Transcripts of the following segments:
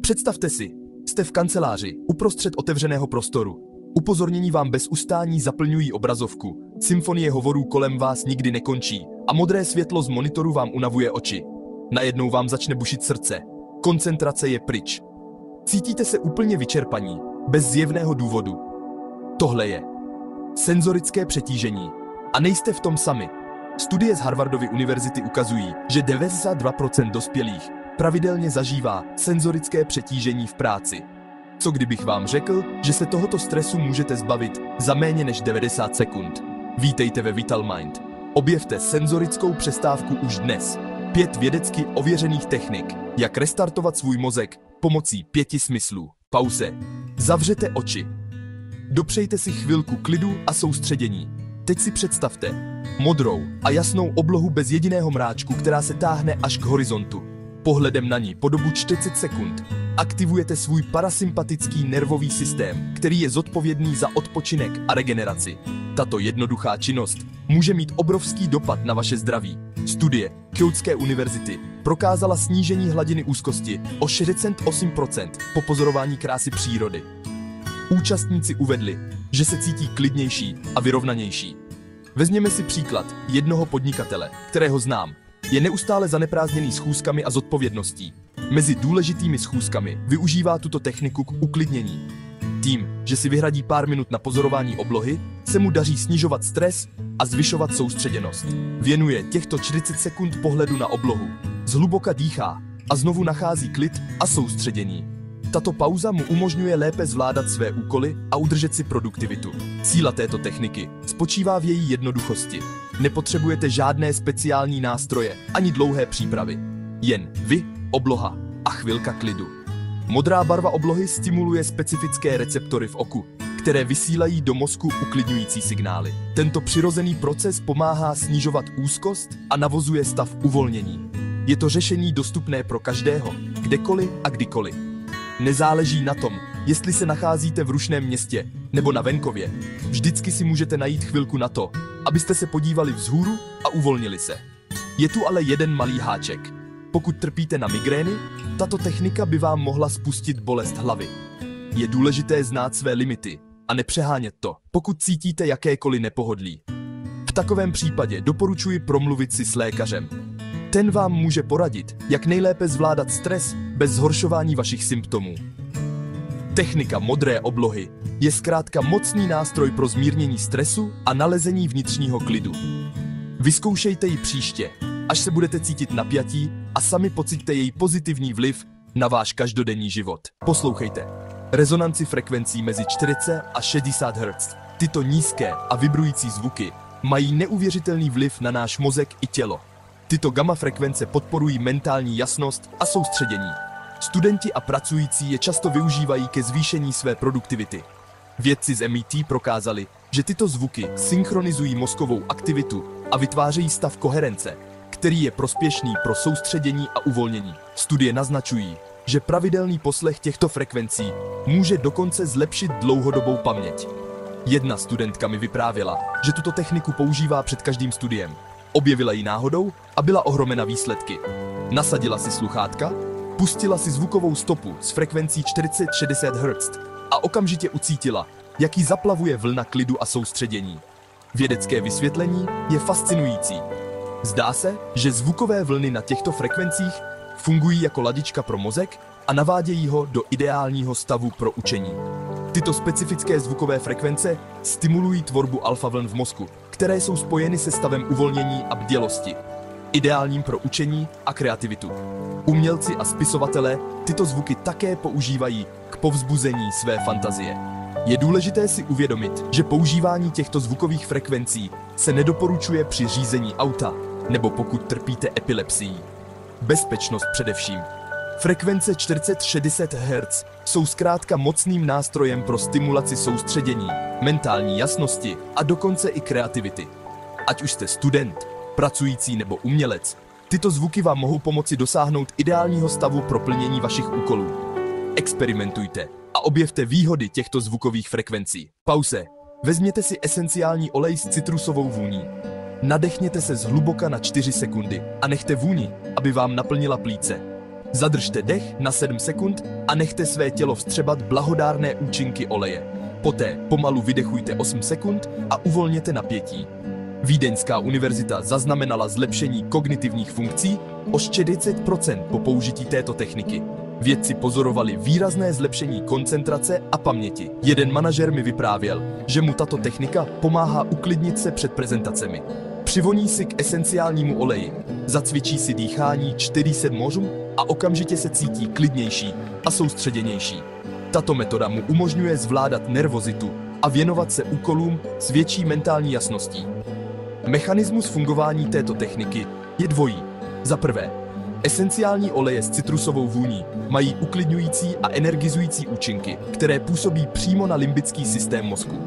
Představte si, jste v kanceláři, uprostřed otevřeného prostoru. Upozornění vám bez ustání zaplňují obrazovku, symfonie hovorů kolem vás nikdy nekončí a modré světlo z monitoru vám unavuje oči. Najednou vám začne bušit srdce. Koncentrace je pryč. Cítíte se úplně vyčerpaní, bez zjevného důvodu. Tohle je senzorické přetížení. A nejste v tom sami. Studie z Harvardovy univerzity ukazují, že 92% dospělých pravidelně zažívá senzorické přetížení v práci. Co kdybych vám řekl, že se tohoto stresu můžete zbavit za méně než 90 sekund? Vítejte ve VitalMind. Objevte senzorickou přestávku už dnes. 5 vědecky ověřených technik, jak restartovat svůj mozek pomocí 5 smyslů. Pauze. Zavřete oči. Dopřejte si chvilku klidu a soustředění. Teď si představte modrou a jasnou oblohu bez jediného mráčku, která se táhne až k horizontu. Pohledem na ní po dobu 40 sekund aktivujete svůj parasympatický nervový systém, který je zodpovědný za odpočinek a regeneraci. Tato jednoduchá činnost může mít obrovský dopad na vaše zdraví. Studie Kyotoské univerzity prokázala snížení hladiny úzkosti o 68% po pozorování krásy přírody. Účastníci uvedli, že se cítí klidnější a vyrovnanější. Vezměme si příklad jednoho podnikatele, kterého znám. Je neustále zaneprázdněný schůzkami a zodpovědností. Mezi důležitými schůzkami využívá tuto techniku k uklidnění. Tím, že si vyhradí pár minut na pozorování oblohy, se mu daří snižovat stres a zvyšovat soustředěnost. Věnuje těchto 40 sekund pohledu na oblohu, zhluboka dýchá a znovu nachází klid a soustředění. Tato pauza mu umožňuje lépe zvládat své úkoly a udržet si produktivitu. Síla této techniky spočívá v její jednoduchosti. Nepotřebujete žádné speciální nástroje ani dlouhé přípravy. Jen vy, obloha a chvilka klidu. Modrá barva oblohy stimuluje specifické receptory v oku, které vysílají do mozku uklidňující signály. Tento přirozený proces pomáhá snižovat úzkost a navozuje stav uvolnění. Je to řešení dostupné pro každého, kdekoliv a kdykoliv. Nezáleží na tom, jestli se nacházíte v rušném městě nebo na venkově. Vždycky si můžete najít chvilku na to, abyste se podívali vzhůru a uvolnili se. Je tu ale jeden malý háček. Pokud trpíte na migrény, tato technika by vám mohla spustit bolest hlavy. Je důležité znát své limity a nepřehánět to, pokud cítíte jakékoliv nepohodlí. V takovém případě doporučuji promluvit si s lékařem. Ten vám může poradit, jak nejlépe zvládat stres bez zhoršování vašich symptomů. Technika modré oblohy je zkrátka mocný nástroj pro zmírnění stresu a nalezení vnitřního klidu. Vyzkoušejte ji příště, až se budete cítit napjatí a sami pociťte její pozitivní vliv na váš každodenní život. Poslouchejte rezonanci frekvencí mezi 40 a 60 Hz. Tyto nízké a vibrující zvuky mají neuvěřitelný vliv na náš mozek i tělo. Tyto gamma frekvence podporují mentální jasnost a soustředění. Studenti a pracující je často využívají ke zvýšení své produktivity. Vědci z MIT prokázali, že tyto zvuky synchronizují mozkovou aktivitu a vytvářejí stav koherence, který je prospěšný pro soustředění a uvolnění. Studie naznačují, že pravidelný poslech těchto frekvencí může dokonce zlepšit dlouhodobou paměť. Jedna studentka mi vyprávěla, že tuto techniku používá před každým studiem. Objevila ji náhodou a byla ohromena výsledky. Nasadila si sluchátka, pustila si zvukovou stopu s frekvencí 40-60 Hz a okamžitě ucítila, jak ji zaplavuje vlna klidu a soustředění. Vědecké vysvětlení je fascinující. Zdá se, že zvukové vlny na těchto frekvencích fungují jako ladička pro mozek a navádějí ho do ideálního stavu pro učení. Tyto specifické zvukové frekvence stimulují tvorbu alfa-vln v mozku, které jsou spojeny se stavem uvolnění a bdělosti, ideálním pro učení a kreativitu. Umělci a spisovatelé tyto zvuky také používají k povzbuzení své fantazie. Je důležité si uvědomit, že používání těchto zvukových frekvencí se nedoporučuje při řízení auta nebo pokud trpíte epilepsií. Bezpečnost především. Frekvence 40-60 Hz jsou zkrátka mocným nástrojem pro stimulaci soustředění, mentální jasnosti a dokonce i kreativity. Ať už jste student, pracující nebo umělec, tyto zvuky vám mohou pomoci dosáhnout ideálního stavu pro plnění vašich úkolů. Experimentujte a objevte výhody těchto zvukových frekvencí. Pauze. Vezměte si esenciální olej s citrusovou vůní. Nadechněte se zhluboka na 4 sekundy a nechte vůni, aby vám naplnila plíce. Zadržte dech na 7 sekund a nechte své tělo vstřebat blahodárné účinky oleje. Poté pomalu vydechujte 8 sekund a uvolněte napětí. Vídeňská univerzita zaznamenala zlepšení kognitivních funkcí o 40% po použití této techniky. Vědci pozorovali výrazné zlepšení koncentrace a paměti. Jeden manažer mi vyprávěl, že mu tato technika pomáhá uklidnit se před prezentacemi. Přivoní si k esenciálnímu oleji, zacvičí si dýchání 4-7 a okamžitě se cítí klidnější a soustředěnější. Tato metoda mu umožňuje zvládat nervozitu a věnovat se úkolům s větší mentální jasností. Mechanismus fungování této techniky je dvojí. Za prvé, esenciální oleje s citrusovou vůní mají uklidňující a energizující účinky, které působí přímo na limbický systém mozku.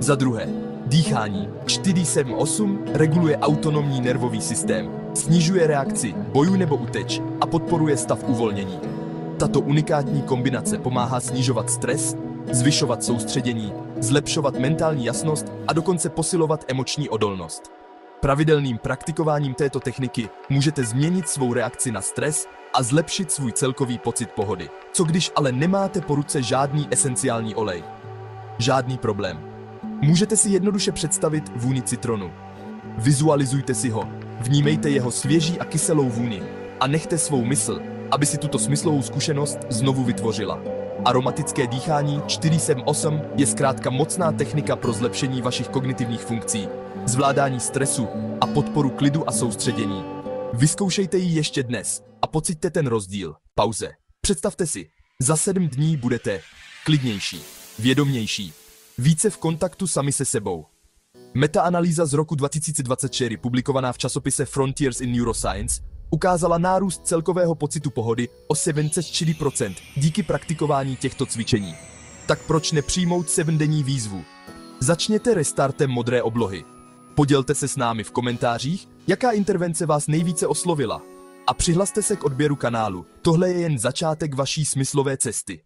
Za druhé, dýchání 4-7-8 reguluje autonomní nervový systém, snižuje reakci bojů nebo uteč a podporuje stav uvolnění. Tato unikátní kombinace pomáhá snižovat stres, zvyšovat soustředění, zlepšovat mentální jasnost a dokonce posilovat emoční odolnost. Pravidelným praktikováním této techniky můžete změnit svou reakci na stres a zlepšit svůj celkový pocit pohody. Co když ale nemáte po ruce žádný esenciální olej? Žádný problém. Můžete si jednoduše představit vůni citronu. Vizualizujte si ho, vnímejte jeho svěží a kyselou vůni a nechte svou mysl, aby si tuto smyslovou zkušenost znovu vytvořila. Aromatické dýchání 4-7-8 je zkrátka mocná technika pro zlepšení vašich kognitivních funkcí, zvládání stresu a podporu klidu a soustředění. Vyzkoušejte ji ještě dnes a pociťte ten rozdíl. Pauze. Představte si, za 7 dní budete klidnější, vědomější, více v kontaktu sami se sebou. Metaanalýza z roku 2024, publikovaná v časopise Frontiers in Neuroscience, ukázala nárůst celkového pocitu pohody o 74% díky praktikování těchto cvičení. Tak proč nepřijmout 7denní výzvu? Začněte restartem modré oblohy. Podělte se s námi v komentářích, jaká intervence vás nejvíce oslovila. A přihlaste se k odběru kanálu. Tohle je jen začátek vaší smyslové cesty.